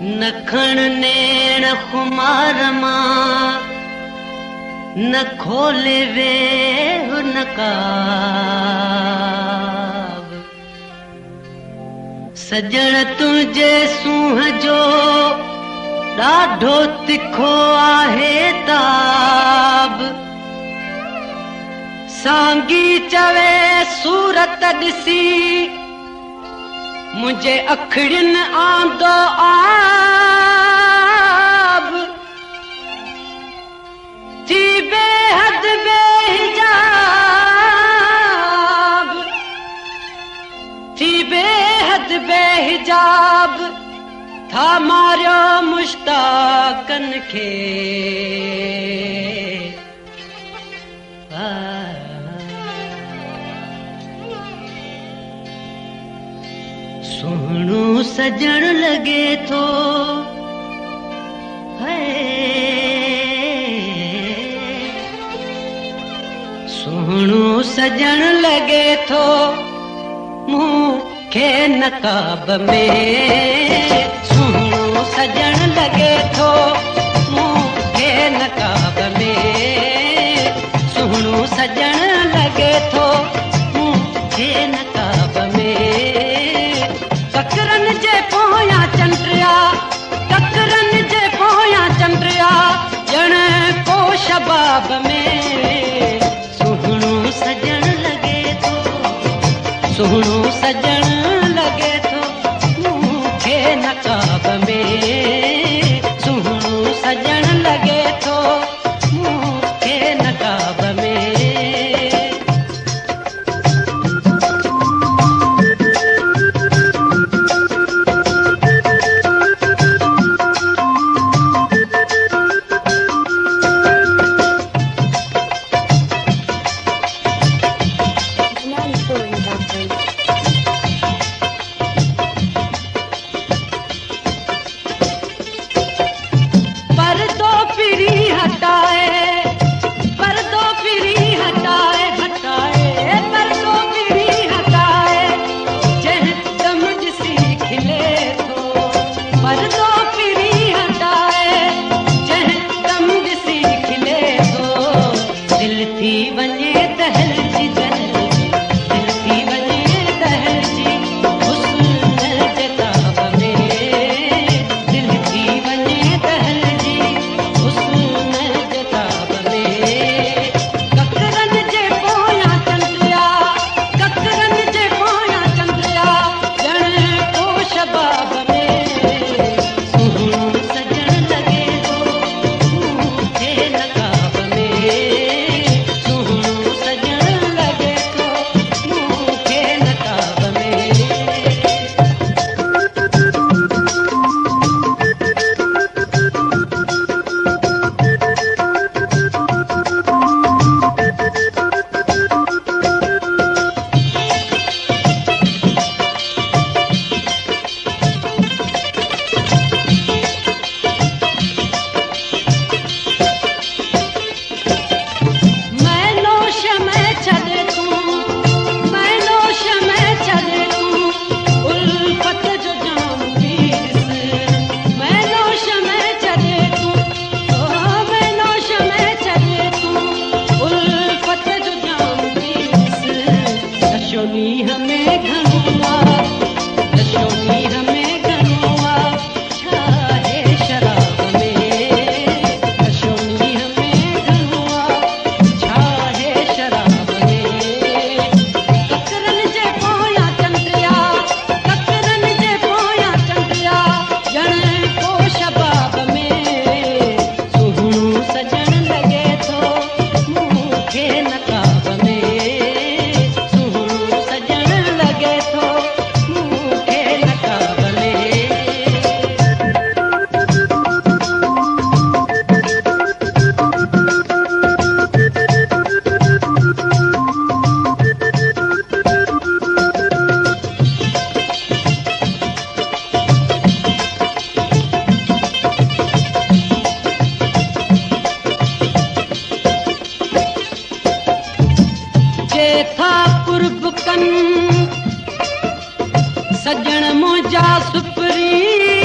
नखण नेण खुमार मां न खोले वे नकाब सजण तुंहिंजे सूंह जो ॾाढो तिखो आहे ताब सांगी चवे सूरत ॾिसी मुझे अखड़िन आंदो आब थी बेहद बेहिजाब थी बेहद बेहिजाब था मारियो मुश्ताकन खे सुहिणो सजण लगे थो सुहिणो सजण लगे थो मूंखे नकाब में सुहिणो सजण लगे थो मूंखे नकाब में सुहिणो सजण लगे थो मूंखे नकाब में ककरन जे पोयां चंद्रिया ककरन जे पोयां चंद्रिया ॼण को शबाब में सुहिणो सजण लगे थो सुहिणो सजण लगे थो मूंखे नकाब में सुहिणो सजण लगे थो मूंखे नकाब में सजण मुंहिंजा सुपरी